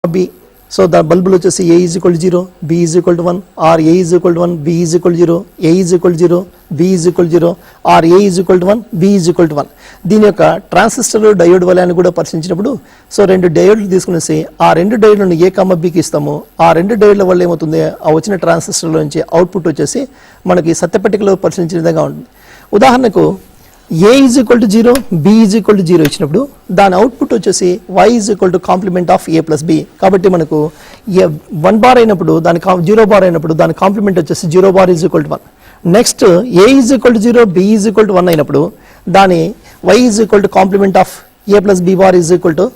B. So the bulb వచ్చేసి A is equal to 0, B is equal to 1, or A is equal to 1, B is equal to 0, A is equal to 0, B is equal to 0, or A is equal to 1, B is equal to 1. దీని యొక్క transistor diode వలయాన్ని కూడా పరిశీలించినప్పుడు so రెండు డయోడ్లు తీసుకునేసి ఆ రెండు డయోడ్లను A, Bకి ఇస్తాము. ఆ రెండు డయోడ్ల వల్ల ఏమవుతుంది, ఆ వచ్చిన ట్రాన్సిస్టర్లో నుంచి అవుట్పుట్ వచ్చేసి మనకి సత్యపట్టికలో పరిశీలించిన విధంగా ఉంటుంది. ఉదాహరణకు A is equal to 0, B is equal to 0 ఇచ్చినప్పుడు దాని అవుట్పుట్ వచ్చేసి Y is equal to complement of A plus B. కాబట్టి మనకు 1 బార్ అయినప్పుడు దాని 0 బార్ అయినప్పుడు దాని కాంప్లిమెంట్ వచ్చేసి 0 bar is equal to 1. Next A is equal to 0, B is equal to 1 అయినప్పుడు దాని Y is equal to complement of A plus B bar is equal to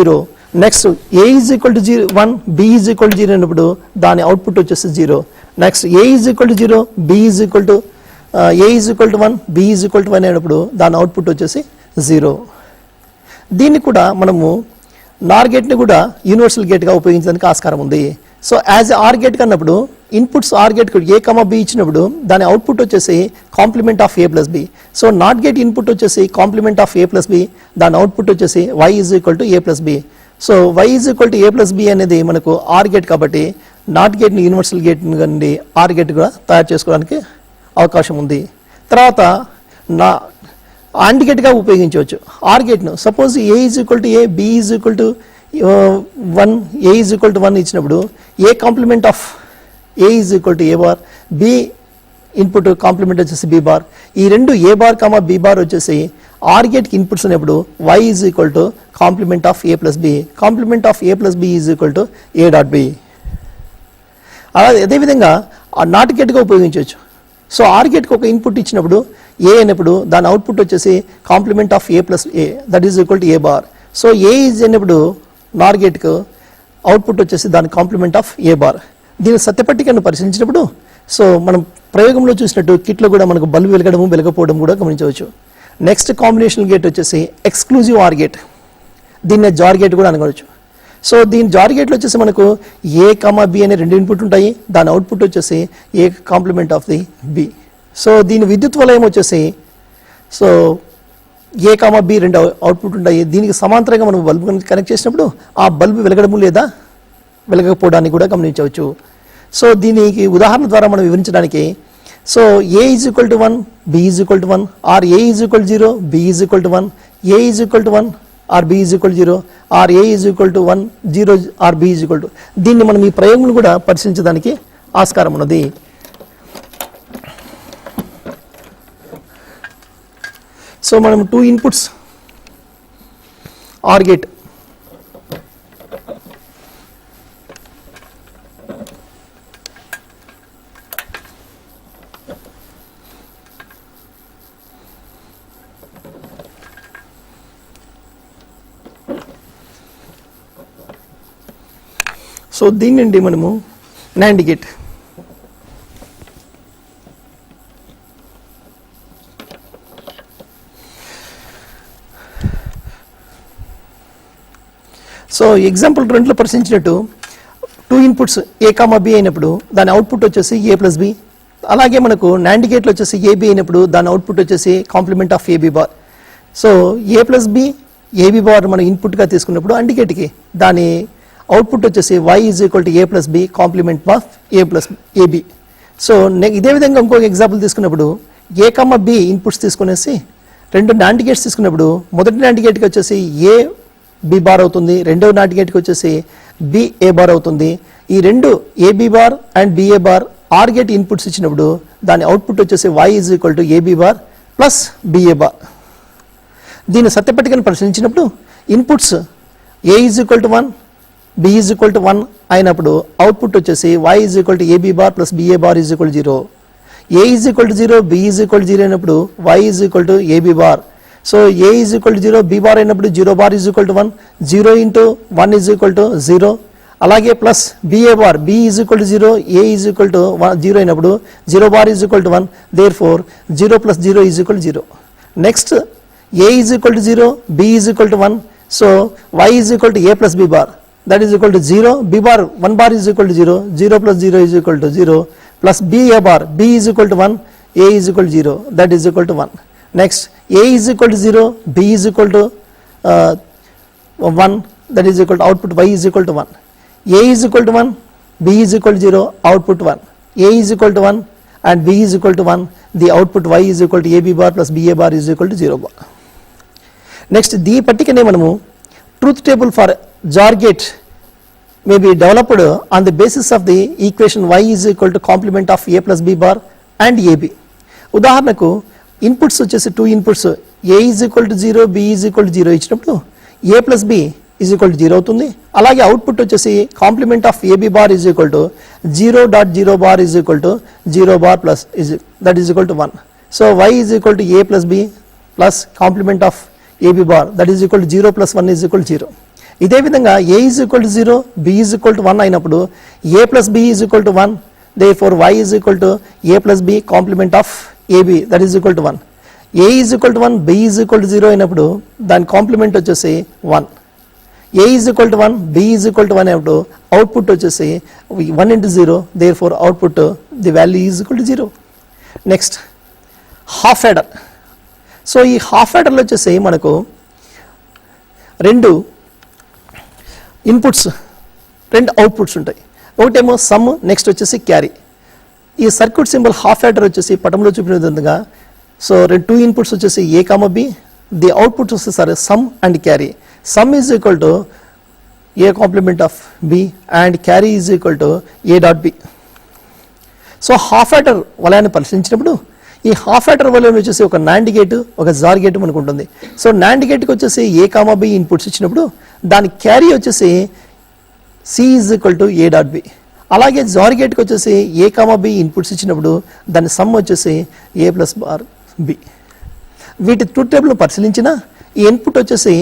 0. Next A is equal to 1, B is equal to 0 అయినప్పుడు దాని output వచ్చేసి 0. Next A is equal to 0, B is equal to A is equal to 1, B is equal to 1 అయినప్పుడు దాని output వచ్చేసి 0. దీన్ని కూడా మనము నార్ గేట్ని కూడా యూనివర్సల్ గేట్గా ఉపయోగించడానికి ఆస్కారం ఉంది. సో యాజ్ ఆర్ గేట్ కన్నప్పుడు inputs OR gate A, B ఇచ్చినప్పుడు దాని అవుట్పుట్ వచ్చేసి complement of A plus B. So NOT gate input వచ్చేసి complement of A plus B, దాని అవుట్పుట్ వచ్చేసి Y is equal to A plus B. So Y is equal to A plus B అనేది మనకు OR gate కాబట్టి NOT గేట్ని universal gate నుండి OR gate కూడా తయారు చేసుకోవడానికి అవకాశం ఉంది. తర్వాత నా AND గేట్గా ఉపయోగించవచ్చు ఆర్ గేట్ను. Suppose A is equal to A, B is equal to 1, A is equal to 1 ఇచ్చినప్పుడు A complement of A is equal to A bar, B input complement వచ్చేసి B బార్. ఈ రెండు A బార్ B బార్ వచ్చేసి OR గేట్కి inputs అనేప్పుడు Y is equal to complement of A plus B, complement of A plus B is equal to A dot B. అలాగే అదేవిధంగా not గేట్గా ఉపయోగించవచ్చు. So are గేట్కి ఒక input ఇచ్చినప్పుడు A అయినప్పుడు దాని అవుట్పుట్ వచ్చేసి complement of A plus A, that is equal to A bar. So A is అయినప్పుడు NOR గేట్కు output వచ్చేసి దాని కాంప్లిమెంట్ ఆఫ్ A బార్. దీని సత్యపట్టికను పరిశీలించినప్పుడు సో మనం ప్రయోగంలో చూసినట్టు కిట్లో కూడా మనకు బల్బు వెలగడము వెలగపోవడం కూడా గమనించవచ్చు. నెక్స్ట్ కాంబినేషన్ గేట్ వచ్చేసి ఎక్స్క్లూజివ్ ఆర్ గేట్, దీన్ని జార్ గేట్ కూడా అనుకోవచ్చు. సో దీని జార్ గేట్లో వచ్చేసి మనకు A, B అనే రెండు ఇన్పుట్ ఉంటాయి, దాని అవుట్పుట్ వచ్చేసి A complement of the B. So దీని విద్యుత్ వలయం వచ్చేసి సో A, B రెండు అవుట్పుట్ ఉంటాయి. దీనికి సమాంతరంగా మనం బల్బు కనెక్ట్ చేసినప్పుడు ఆ బల్బు వెలగడము లేదా వెలగకపోవడానికి కూడా గమనించవచ్చు. సో దీనికి ఉదాహరణ ద్వారా మనం వివరించడానికి so A is equal to 1, B is equal to 1, or A is equal to 0, B is equal to 1, A is equal to 1 or B is equal to 0, or A is equal to 1, 0 or B is equal to. దీన్ని మనం ఈ ప్రయోగం కూడా పరిశీలించడానికి ఆస్కారం ఉన్నది. So మనం 2 inputs OR gate so దీని నుండి మనము NAND గేట్ సో ఎగ్జాంపుల్ 2లో పరిశీలించినట్టు 2 ఇన్పుట్స్ A, B అయినప్పుడు దాని అవుట్పుట్ వచ్చేసి A plus B. అలాగే మనకు NAND గేట్లో వచ్చేసి AB అయినప్పుడు దాని అవుట్పుట్ వచ్చేసి complement of AB bar. So A plus B, AB bar మనం ఇన్పుట్గా తీసుకున్నప్పుడు AND గేట్కి దాని అవుట్పుట్ వచ్చేసి Y is equal to A plus B, complement of A plus AB. So ఇదే విధంగా ఇంకొక ఎగ్జాంపుల్ తీసుకున్నప్పుడు A, B ఇన్పుట్స్ తీసుకునేసి రెండు NAND గేట్స్ తీసుకున్నప్పుడు మొదటి NAND గేట్కి వచ్చేసి A B బార్ అవుతుంది, రెండవ NAND గేట్కి వచ్చేసి B A బార్ అవుతుంది. ఈ రెండు AB bar and BA bar OR gate inputs ఇచ్చినప్పుడు దాని అవుట్పుట్ వచ్చేసి Y is equal to AB bar plus BA bar. దీని సత్యపట్టికను పరిశీలించినప్పుడు inputs A is equal to 1, B is equal to 1 అయినప్పుడు అవుట్పుట్ వచ్చేసి Y is equal to AB bar plus BA bar is equal to 0. A is equal to 0, B is equal to 0 అయినప్పుడు Y is equal to AB bar. So A is equal to 0, B bar అయినప్పుడు 0 bar is equal to 1, 0 into 1 is equal to 0. అలాగే plus BA bar, B is equal to 0, A is equal to 0 అయినప్పుడు 0 bar is equal to 1, therefore 0 plus 0 is equal to 0. Next A is equal to 0, B is equal to 1, so Y is equal to A plus B bar, that is equal to 0, B bar 1 bar is equal to 0, 0 plus 0 is equal to 0, plus BA bar, B is equal to 1, A is equal to 0, that is equal to 1. Next A is equal to 0, B is equal to 1, that is equal to output Y is equal to 1. A is equal to 1, B is equal to 0, output 1. A is equal to 1 and B is equal to 1, the output Y is equal to AB bar plus BA bar is equal to 0 bar. Next, the particular మనము truth table for JOR gate may be developed on the basis of the equation Y is equal to complement of A plus B bar and AB. ఉదాహరణకు inputs వచ్చేసి 2 inputs A is equal to 0, B is equal to 0 ఇచ్చినప్పుడు A plus B is equal to 0 అవుతుంది. అలాగే output వచ్చేసి complement of AB bar is equal to 0.0 bar is equal to 0 bar plus that is equal to 1. So Y is equal to A plus B plus complement of AB bar that is equal to 0 plus 1 is equal to 0. ఇదే విధంగా A is equal to 0, B is equal to 1 అయినప్పుడు A plus B is equal to 1, therefore Y is equal to A plus B complement of AB that is equal to 1. A is equal to 1, B is equal to 0 అయినప్పుడు దాని complement వచ్చేసి 1. A is equal to 1, B is equal to 1 అయినప్పుడు output వచ్చేసి 1 into 0, therefore output the value is equal to 0. Next half adder. So ఈ half యాడర్లో వచ్చేసి మనకు రెండు ఇన్పుట్స్ రెండు అవుట్పుట్స్ ఉంటాయి. ఒకటేమో సమ్, నెక్స్ట్ వచ్చేసి క్యారీ. ఈ సర్క్యూట్ సింబల్ హాఫ్ యాడర్ వచ్చేసి పటంలో చూపిన విధంగా సో 2 ఇన్పుట్స్ వచ్చేసి A, B, ది అవుట్పుట్స్ వచ్చేసరి sum and carry. Sum is equal to A complement of B and carry is equal to A dot B. So half adder వలయాన్ని పరిశీలించినప్పుడు ఈ half adder వలయం వచ్చేసి ఒక నాండ్ గేట్, ఒక jar gate మనకు ఉంటుంది. So NAND గేట్కి వచ్చేసి A, B ఇన్పుట్స్ ఇచ్చినప్పుడు దాని క్యారీ వచ్చేసి C is equal to A dot B. అలాగే జార్ గేట్కి వచ్చేసి A, B ఇన్పుట్స్ ఇచ్చినప్పుడు దాని సమ్ వచ్చేసి A ప్లస్ బార్ B. వీటి ట్రూత్ టేబుల్ పరిశీలించిన ఈ ఇన్పుట్ వచ్చేసి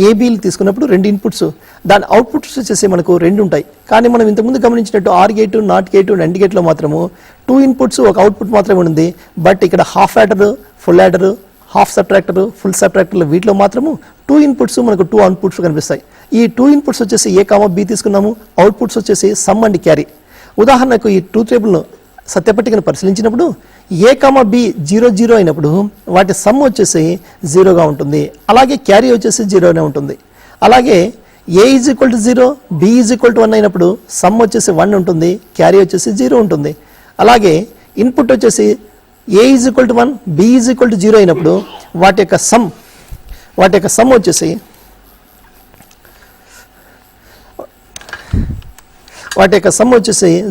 ఏబీలు తీసుకున్నప్పుడు రెండు ఇన్పుట్స్, దాని అవుట్పుట్స్ వచ్చేసి మనకు రెండు ఉంటాయి. కానీ మనం ఇంతకుముందు గమనించినట్టు OR gate, NOT gate, AND గేట్లో మాత్రము 2 ఇన్పుట్స్ ఒక అవుట్పుట్ మాత్రమే ఉంది. బట్ ఇక్కడ half adder, full adder, half subtractor, full సబ్ట్రాక్టర్లు వీటిలో మాత్రము 2 ఇన్పుట్స్ మనకు 2 అవుట్పుట్స్ కనిపిస్తాయి. ఈ 2 ఇన్పుట్స్ వచ్చేసి A, B తీసుకున్నాము, అవుట్పుట్స్ వచ్చేసి సమ్ అండ్ క్యారీ. ఉదాహరణకు ఈ ట్రూత్ టేబుల్ను సత్యపట్టికను పరిశీలించినప్పుడు A, B 0, 0 అయినప్పుడు వాటి సమ్ వచ్చేసి 0గా ఉంటుంది. అలాగే క్యారీ వచ్చేసి 0నే ఉంటుంది. అలాగే A is equal to 0, B is equal to 1 అయినప్పుడు సమ్ వచ్చేసి 1 ఉంటుంది, క్యారీ వచ్చేసి 0 ఉంటుంది. అలాగే ఇన్పుట్ వచ్చేసి A is equal to 1, B is equal to 0 అయినప్పుడు వాటి యొక్క సమ్ వచ్చేసి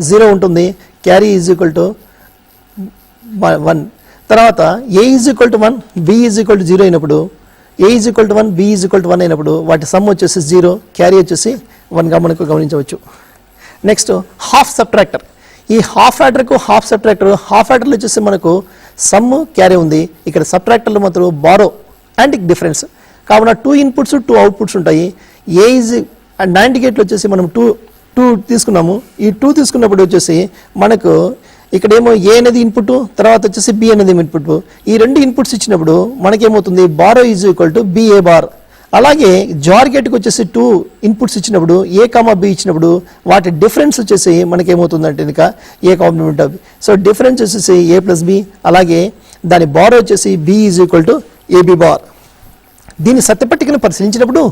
0 ఉంటుంది, క్యారీ ఈజ్ ఈక్వల్ టు 1. తర్వాత A is equal to 1, B is equal to 0 అయినప్పుడు A is equal to 1, B is equal to 1 అయినప్పుడు వాటి సమ్ వచ్చేసి 0, క్యారీ వచ్చేసి 1గా మనకు గమనించవచ్చు. Next half subtractor. ఈ హాఫ్ యాడర్కు హాఫ్ సబ్ట్రాక్టర్, హాఫ్ యాడర్లో వచ్చేసి మనకు సమ్, క్యారీ ఉంది. ఇక్కడ సబ్ట్రాక్టర్లో మాత్రం బారో అండ్ డిఫరెన్స్. కావున 2 ఇన్పుట్స్ 2 అవుట్పుట్స్ ఉంటాయి. ఏ ఈజ్ అండ్ నాండ్ గేట్లో వచ్చేసి మనం 2 తీసుకున్నాము. ఈ 2 తీసుకున్నప్పుడు వచ్చేసి మనకు ఇక్కడేమో A అనేది ఇన్పుట్, తర్వాత వచ్చేసి B అనేది ఇన్పుట్. ఈ రెండు ఇన్పుట్స్ ఇచ్చినప్పుడు మనకేమవుతుంది, borrow is equal to BA bar. అలాగే జార్ గేట్కి వచ్చేసి 2 ఇన్పుట్స్ ఇచ్చినప్పుడు A, B ఇచ్చినప్పుడు వాటి డిఫరెన్స్ వచ్చేసి మనకేమవుతుందంటే ఇంకా A complement of B. So difference వచ్చేసి A ప్లస్ B. అలాగే దాని బారో వచ్చేసి B is equal to AB bar. దీని సత్యపట్టికను పరిశీలించినప్పుడు